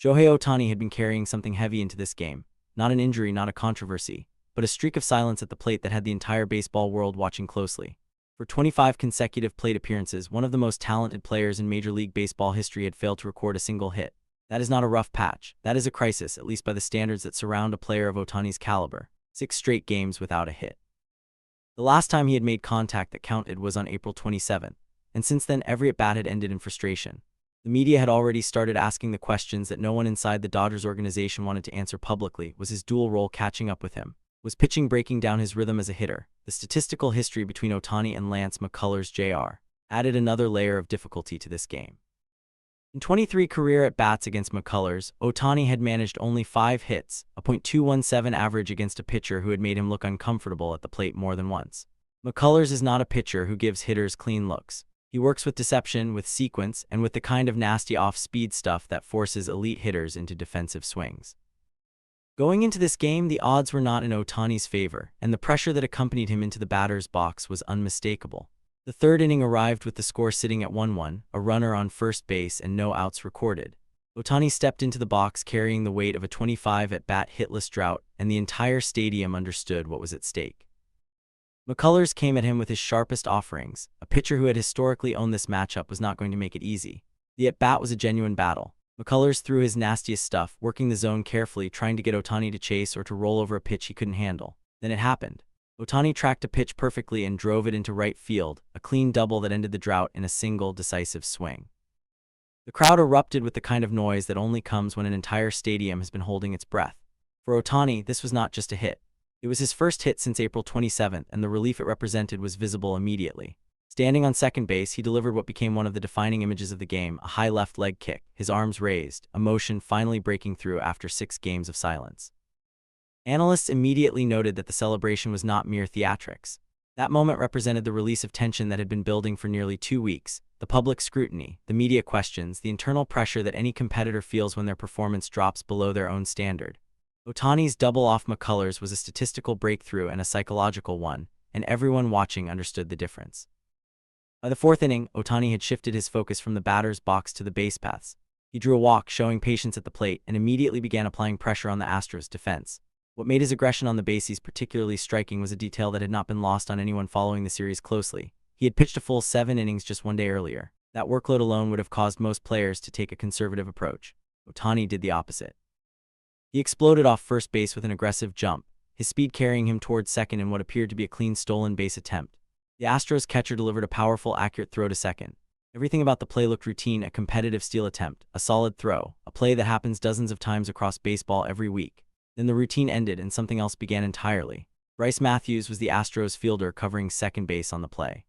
Shohei Ohtani had been carrying something heavy into this game. Not an injury, not a controversy, but a streak of silence at the plate that had the entire baseball world watching closely. For 25 consecutive plate appearances, one of the most talented players in Major League Baseball history had failed to record a single hit. That is not a rough patch. That is a crisis, at least by the standards that surround a player of Ohtani's caliber. 6 straight games without a hit. The last time he had made contact that counted was on April 27th, and since then every at-bat had ended in frustration. The media had already started asking the questions that no one inside the Dodgers organization wanted to answer publicly. Was his dual role catching up with him? Was pitching breaking down his rhythm as a hitter? The statistical history between Ohtani and Lance McCullers Jr. added another layer of difficulty to this game. In 23 career at-bats against McCullers, Ohtani had managed only 5 hits, a .217 average against a pitcher who had made him look uncomfortable at the plate more than once. McCullers is not a pitcher who gives hitters clean looks. He works with deception, with sequence, and with the kind of nasty off-speed stuff that forces elite hitters into defensive swings. Going into this game, the odds were not in Ohtani's favor, and the pressure that accompanied him into the batter's box was unmistakable. The third inning arrived with the score sitting at 1-1, a runner on first base and no outs recorded. Ohtani stepped into the box carrying the weight of a 25 at-bat hitless drought, and the entire stadium understood what was at stake. McCullers came at him with his sharpest offerings. A pitcher who had historically owned this matchup was not going to make it easy. The at-bat was a genuine battle. McCullers threw his nastiest stuff, working the zone carefully, trying to get Ohtani to chase or to roll over a pitch he couldn't handle. Then it happened. Ohtani tracked a pitch perfectly and drove it into right field, a clean double that ended the drought in a single, decisive swing. The crowd erupted with the kind of noise that only comes when an entire stadium has been holding its breath. For Ohtani, this was not just a hit. It was his first hit since April 27th, and the relief it represented was visible immediately. Standing on second base, he delivered what became one of the defining images of the game, a high left leg kick, his arms raised, emotion finally breaking through after 6 games of silence. Analysts immediately noted that the celebration was not mere theatrics. That moment represented the release of tension that had been building for nearly 2 weeks, the public scrutiny, the media questions, the internal pressure that any competitor feels when their performance drops below their own standard. Ohtani's double off McCullers was a statistical breakthrough and a psychological one, and everyone watching understood the difference. By the 4th inning, Ohtani had shifted his focus from the batter's box to the base paths. He drew a walk, showing patience at the plate, and immediately began applying pressure on the Astros' defense. What made his aggression on the bases particularly striking was a detail that had not been lost on anyone following the series closely. He had pitched a full 7 innings just 1 day earlier. That workload alone would have caused most players to take a conservative approach. Ohtani did the opposite. He exploded off first base with an aggressive jump, his speed carrying him towards second in what appeared to be a clean stolen base attempt. The Astros catcher delivered a powerful, accurate throw to second. Everything about the play looked routine, a competitive steal attempt, a solid throw, a play that happens dozens of times across baseball every week. Then the routine ended and something else began entirely. Bryce Matthews was the Astros fielder covering second base on the play.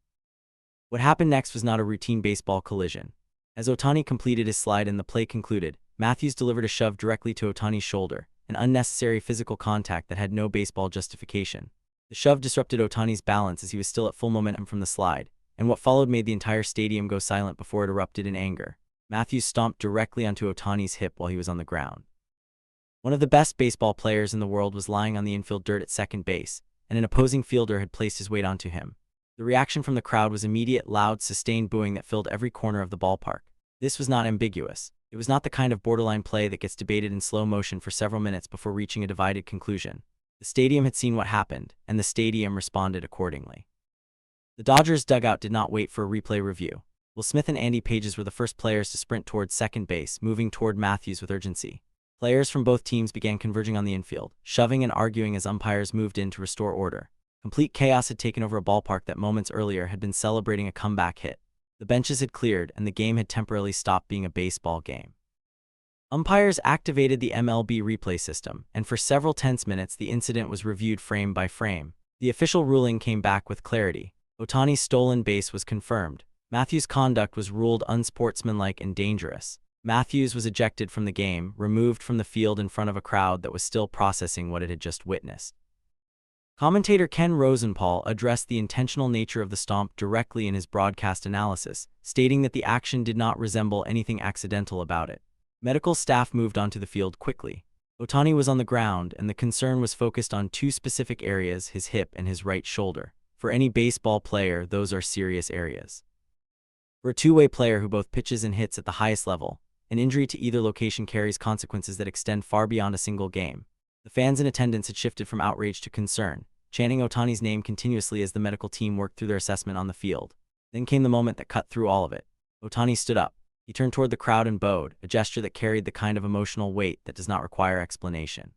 What happened next was not a routine baseball collision. As Ohtani completed his slide and the play concluded, Matthews delivered a shove directly to Ohtani's shoulder, an unnecessary physical contact that had no baseball justification. The shove disrupted Ohtani's balance as he was still at full momentum from the slide, and what followed made the entire stadium go silent before it erupted in anger. Matthews stomped directly onto Ohtani's hip while he was on the ground. One of the best baseball players in the world was lying on the infield dirt at second base, and an opposing fielder had placed his weight onto him. The reaction from the crowd was immediate, loud, sustained booing that filled every corner of the ballpark. This was not ambiguous. It was not the kind of borderline play that gets debated in slow motion for several minutes before reaching a divided conclusion. The stadium had seen what happened, and the stadium responded accordingly. The Dodgers' dugout did not wait for a replay review. Will Smith and Andy Pages were the first players to sprint towards second base, moving toward Matthews with urgency. Players from both teams began converging on the infield, shoving and arguing as umpires moved in to restore order. Complete chaos had taken over a ballpark that moments earlier had been celebrating a comeback hit. The benches had cleared, and the game had temporarily stopped being a baseball game. Umpires activated the MLB replay system, and for several tense minutes the incident was reviewed frame by frame. The official ruling came back with clarity. Ohtani's stolen base was confirmed. Matthews' conduct was ruled unsportsmanlike and dangerous. Matthews was ejected from the game, removed from the field in front of a crowd that was still processing what it had just witnessed. Commentator Ken Rosenthal addressed the intentional nature of the stomp directly in his broadcast analysis, stating that the action did not resemble anything accidental about it. Medical staff moved onto the field quickly. Ohtani was on the ground, and the concern was focused on 2 specific areas, his hip and his right shoulder. For any baseball player, those are serious areas. For a two-way player who both pitches and hits at the highest level, an injury to either location carries consequences that extend far beyond a single game. The fans in attendance had shifted from outrage to concern, chanting Ohtani's name continuously as the medical team worked through their assessment on the field. Then came the moment that cut through all of it. Ohtani stood up. He turned toward the crowd and bowed, a gesture that carried the kind of emotional weight that does not require explanation.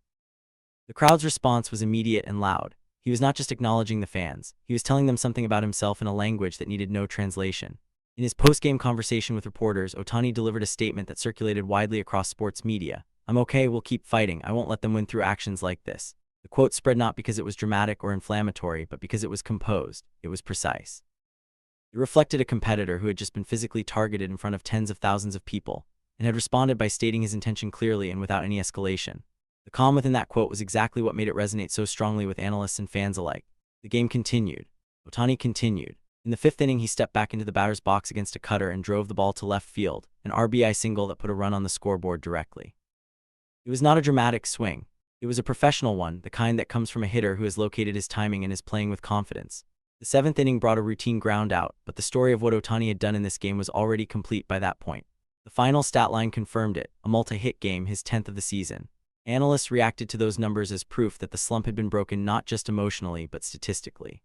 The crowd's response was immediate and loud. He was not just acknowledging the fans, he was telling them something about himself in a language that needed no translation. In his post-game conversation with reporters, Ohtani delivered a statement that circulated widely across sports media. "I'm okay, we'll keep fighting, I won't let them win through actions like this." The quote spread not because it was dramatic or inflammatory, but because it was composed, it was precise. It reflected a competitor who had just been physically targeted in front of tens of thousands of people, and had responded by stating his intention clearly and without any escalation. The calm within that quote was exactly what made it resonate so strongly with analysts and fans alike. The game continued. Ohtani continued. In the fifth inning, he stepped back into the batter's box against a cutter and drove the ball to left field, an RBI single that put a run on the scoreboard directly. It was not a dramatic swing. It was a professional one, the kind that comes from a hitter who has located his timing and is playing with confidence. The seventh inning brought a routine ground out, but the story of what Ohtani had done in this game was already complete by that point. The final stat line confirmed it, a multi-hit game, his 10th of the season. Analysts reacted to those numbers as proof that the slump had been broken not just emotionally but statistically.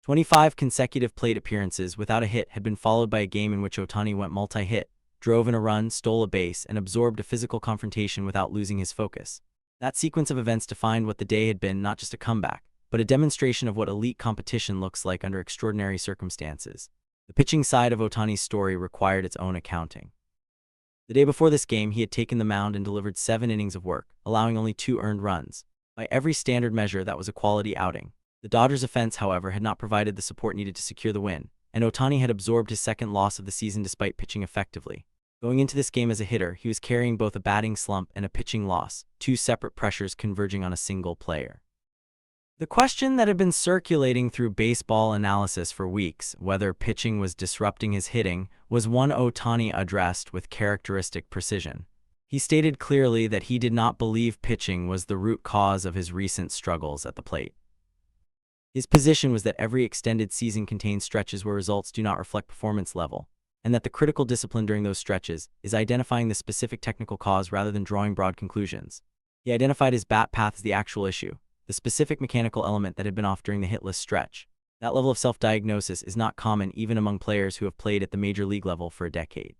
25 consecutive plate appearances without a hit had been followed by a game in which Ohtani went multi-hit, drove in a run, stole a base, and absorbed a physical confrontation without losing his focus. That sequence of events defined what the day had been, not just a comeback, but a demonstration of what elite competition looks like under extraordinary circumstances. The pitching side of Ohtani's story required its own accounting. The day before this game, he had taken the mound and delivered 7 innings of work, allowing only 2 earned runs. By every standard measure, that was a quality outing. The Dodgers' offense, however, had not provided the support needed to secure the win, and Ohtani had absorbed his second loss of the season despite pitching effectively. Going into this game as a hitter, he was carrying both a batting slump and a pitching loss, 2 separate pressures converging on a single player. The question that had been circulating through baseball analysis for weeks, whether pitching was disrupting his hitting, was one Ohtani addressed with characteristic precision. He stated clearly that he did not believe pitching was the root cause of his recent struggles at the plate. His position was that every extended season contains stretches where results do not reflect performance level, and that the critical discipline during those stretches is identifying the specific technical cause rather than drawing broad conclusions. He identified his bat path as the actual issue, the specific mechanical element that had been off during the hitless stretch. That level of self-diagnosis is not common even among players who have played at the major league level for a decade.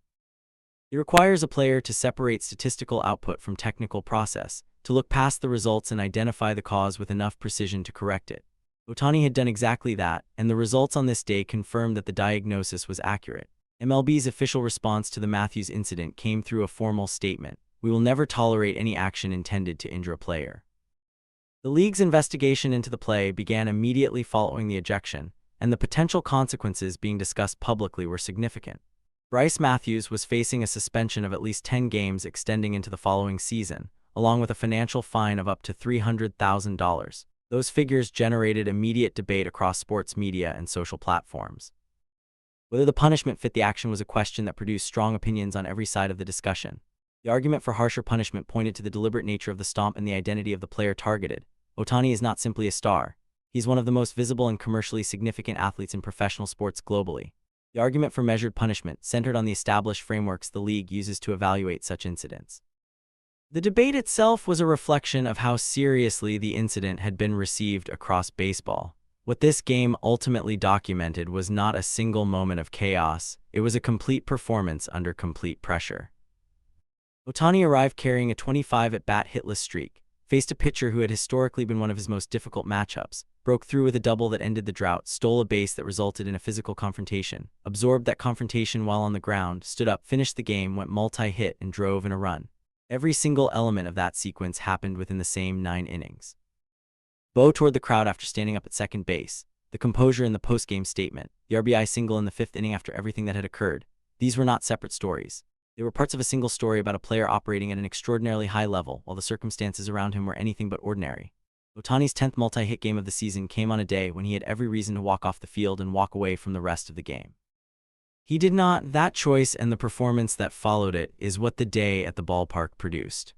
It requires a player to separate statistical output from technical process, to look past the results and identify the cause with enough precision to correct it. Ohtani had done exactly that, and the results on this day confirmed that the diagnosis was accurate. MLB's official response to the Matthews incident came through a formal statement: "We will never tolerate any action intended to injure a player." The league's investigation into the play began immediately following the ejection, and the potential consequences being discussed publicly were significant. Bryce Matthews was facing a suspension of at least 10 games extending into the following season, along with a financial fine of up to $300,000. Those figures generated immediate debate across sports media and social platforms. Whether the punishment fit the action was a question that produced strong opinions on every side of the discussion. The argument for harsher punishment pointed to the deliberate nature of the stomp and the identity of the player targeted. Ohtani is not simply a star. He's one of the most visible and commercially significant athletes in professional sports globally. The argument for measured punishment centered on the established frameworks the league uses to evaluate such incidents. The debate itself was a reflection of how seriously the incident had been received across baseball. What this game ultimately documented was not a single moment of chaos, it was a complete performance under complete pressure. Ohtani arrived carrying a 25 at-bat hitless streak, faced a pitcher who had historically been one of his most difficult matchups, broke through with a double that ended the drought, stole a base that resulted in a physical confrontation, absorbed that confrontation while on the ground, stood up, finished the game, went multi-hit, and drove in a run. Every single element of that sequence happened within the same 9 innings. Bo toward the crowd after standing up at second base, the composure in the post-game statement, the RBI single in the 5th inning after everything that had occurred. These were not separate stories. They were parts of a single story about a player operating at an extraordinarily high level while the circumstances around him were anything but ordinary. Ohtani's 10th multi-hit game of the season came on a day when he had every reason to walk off the field and walk away from the rest of the game. He did not. That choice and the performance that followed it is what the day at the ballpark produced.